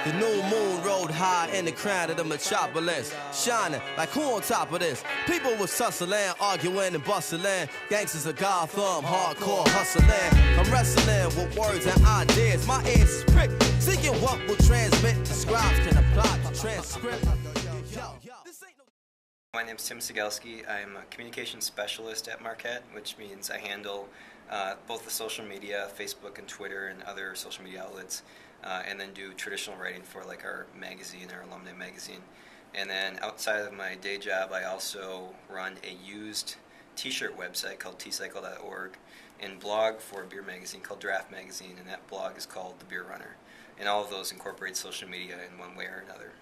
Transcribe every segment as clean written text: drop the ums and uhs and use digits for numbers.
The new moon rode high in the crown of the metropolis, shining like who on top of this? People was tussling, arguing and bustling. Gangsters of Gotham, hardcore hustling. I'm wrestling with words and ideas. My ears is pricked, seeking what will transmit. The scribes can apply the transcript. My name is Tim Sigelski. I'm a communications specialist at Marquette, which means I handle both the social media, Facebook and Twitter and other social media outlets, and then do traditional writing for like our magazine, our alumni magazine. And then outside of my day job, I also run a used t-shirt website called tcycle.org and blog for a beer magazine called Draft Magazine, and that blog is called The Beer Runner. And all of those incorporate social media in one way or another.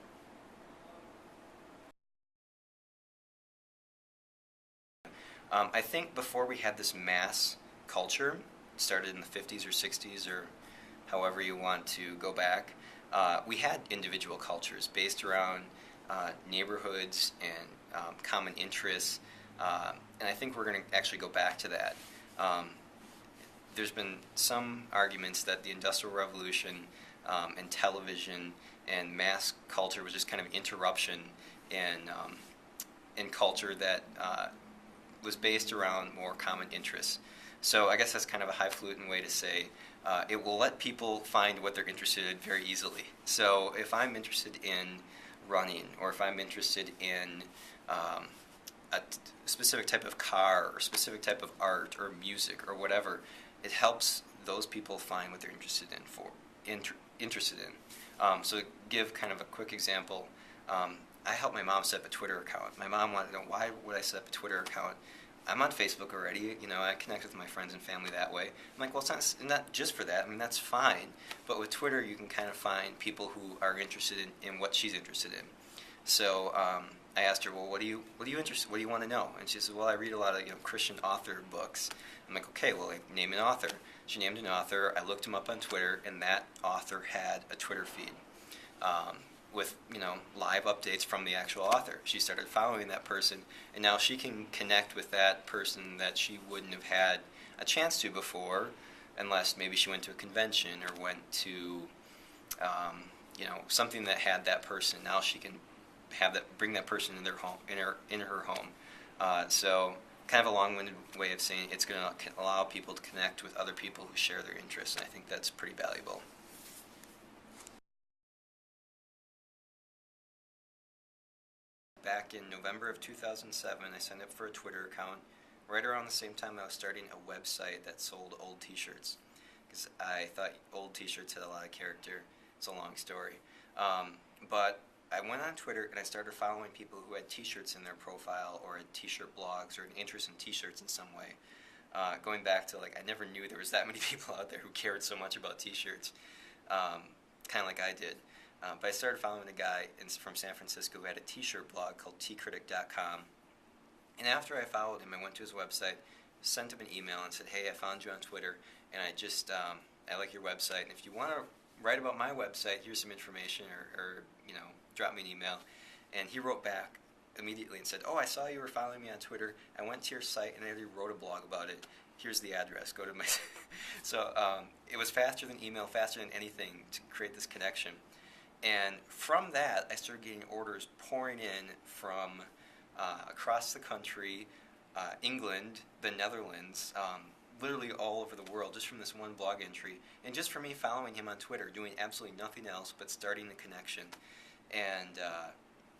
I think before we had this mass culture, started in the 50s or 60s or however you want to go back, we had individual cultures based around neighborhoods and common interests, and I think we're going to actually go back to that. There's been some arguments that the Industrial Revolution and television and mass culture was just kind of interruption in culture that was based around more common interests. So I guess that's kind of a highfalutin way to say it will let people find what they're interested in very easily. So if I'm interested in running, or if I'm interested in a specific type of car, or specific type of art, or music, or whatever, it helps those people find what they're interested in. So to give kind of a quick example, I helped my mom set up a Twitter account. My mom wanted to know, why would I set up a Twitter account? I'm on Facebook already, I connect with my friends and family that way. I'm like, well, it's not just for that. I mean, that's fine. But with Twitter, you can kind of find people who are interested in what she's interested in. So I asked her, well, what do you want to know? And she said, well, I read a lot of Christian author books. I'm like, okay, well, name an author. She named an author. I looked him up on Twitter, and that author had a Twitter feed with live updates from the actual author. She started following that person, and now she can connect with that person that she wouldn't have had a chance to before, unless maybe she went to a convention or went to something that had that person. Now she can bring that person in their home, in her home. So kind of a long-winded way of saying it's going to allow people to connect with other people who share their interests, and I think that's pretty valuable. Back in November of 2007, I signed up for a Twitter account. Right around the same time, I was starting a website that sold old t-shirts, because I thought old t-shirts had a lot of character. It's a long story. But I went on Twitter and I started following people who had t-shirts in their profile, or had t-shirt blogs, or an interest in t-shirts in some way. Going back to, I never knew there was that many people out there who cared so much about t-shirts, kind of like I did. But I started following a guy from San Francisco who had a t-shirt blog called tcritic.com. And after I followed him, I went to his website, sent him an email and said, hey, I found you on Twitter, and I like your website, and if you want to write about my website, here's some information, or drop me an email. And he wrote back immediately and said, oh, I saw you were following me on Twitter. I went to your site and I already wrote a blog about it. Here's the address. Go to my So it was faster than email, faster than anything to create this connection. And from that, I started getting orders pouring in from across the country, England, the Netherlands, literally all over the world, just from this one blog entry. And just for me following him on Twitter, doing absolutely nothing else but starting the connection. And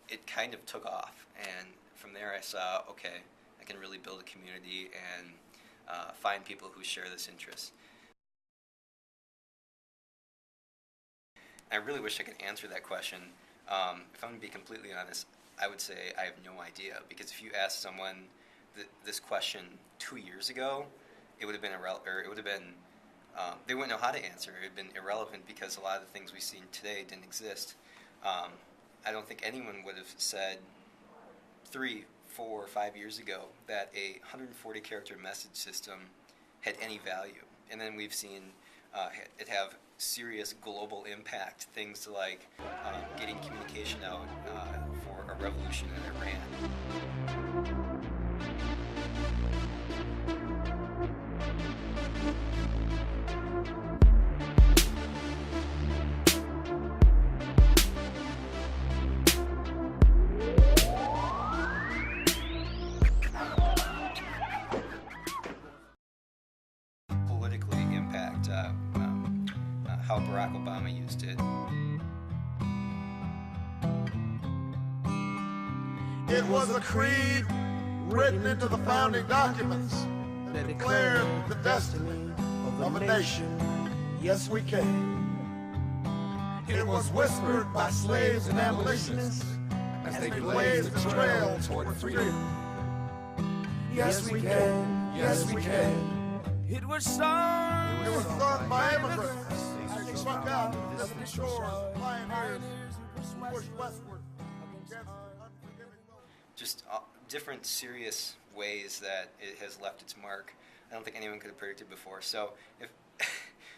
it kind of took off. And from there I saw, okay, I can really build a community and find people who share this interest. I really wish I could answer that question. If I'm going to be completely honest, I would say I have no idea, because if you asked someone this question 2 years ago, it would have been they wouldn't know how to answer. It would have been irrelevant, because a lot of the things we've seen today didn't exist. I don't think anyone would have said 3, 4, or 5 years ago that a 140-character message system had any value. And then we've seen it have serious global impact, things like getting communication out for a revolution in Iran. Obama used it. It was a creed written into the founding documents that declared the destiny of a nation. Yes, we can. It was whispered by slaves and abolitionists as they blazed the trail toward freedom. Yes, we can. Yes, we can. It was sung. It was sung by immigrants as they struck out the distant shores of pioneers who pushed westward against unforgiving lows. Just different serious ways that it has left its mark. I don't think anyone could have predicted before. So if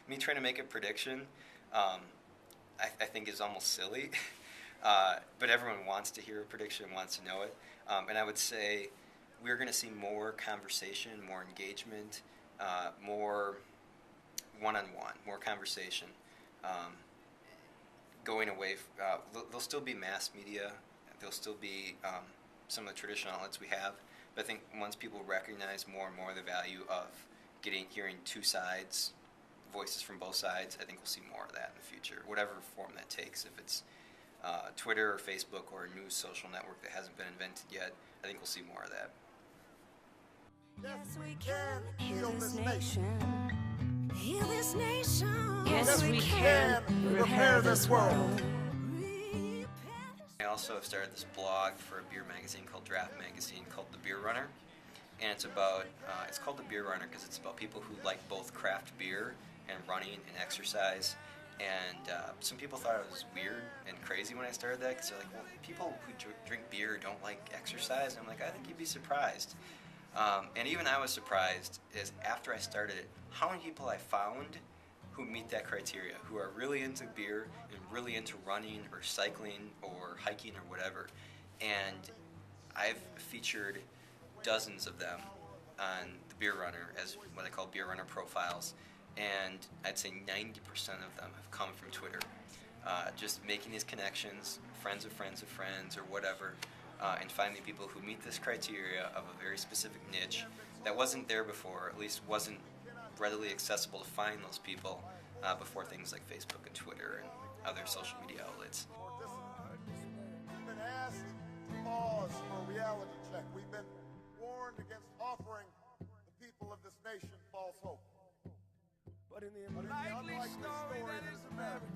me trying to make a prediction, I think is almost silly. But everyone wants to hear a prediction, wants to know it. And I would say we're going to see more conversation, more engagement, more one-on-one, more conversation. Going away, there'll still be mass media. There'll still be some of the traditional outlets we have. But I think once people recognize more and more the value of hearing two sides, voices from both sides, I think we'll see more of that in the future, whatever form that takes. If it's Twitter or Facebook or a new social network that hasn't been invented yet, I think we'll see more of that. Yes, we can heal this nation. Heal this nation. Yes, we can repair this world. I also have started this blog for a beer magazine called Draft Magazine called The Beer Runner. And it's about, it's called The Beer Runner because it's about people who like both craft beer and running and exercise. And some people thought it was weird and crazy when I started that because they're like, well, people who drink beer don't like exercise. And I'm like, I think you'd be surprised. And even I was surprised is after I started it, how many people I found who meet that criteria, who are really into beer and really into running or cycling or hiking or whatever. And I've featured dozens of them on the Beer Runner as what I call Beer Runner profiles. And I'd say 90% of them have come from Twitter. Just making these connections, friends of friends of friends or whatever, and finding people who meet this criteria of a very specific niche that wasn't there before, or at least wasn't readily accessible to find those people before things like Facebook and Twitter and other social media outlets. We've been asked to pause for a reality check. We've been warned against offering the people of this nation false hope. But in the But in the unlikely story that is America,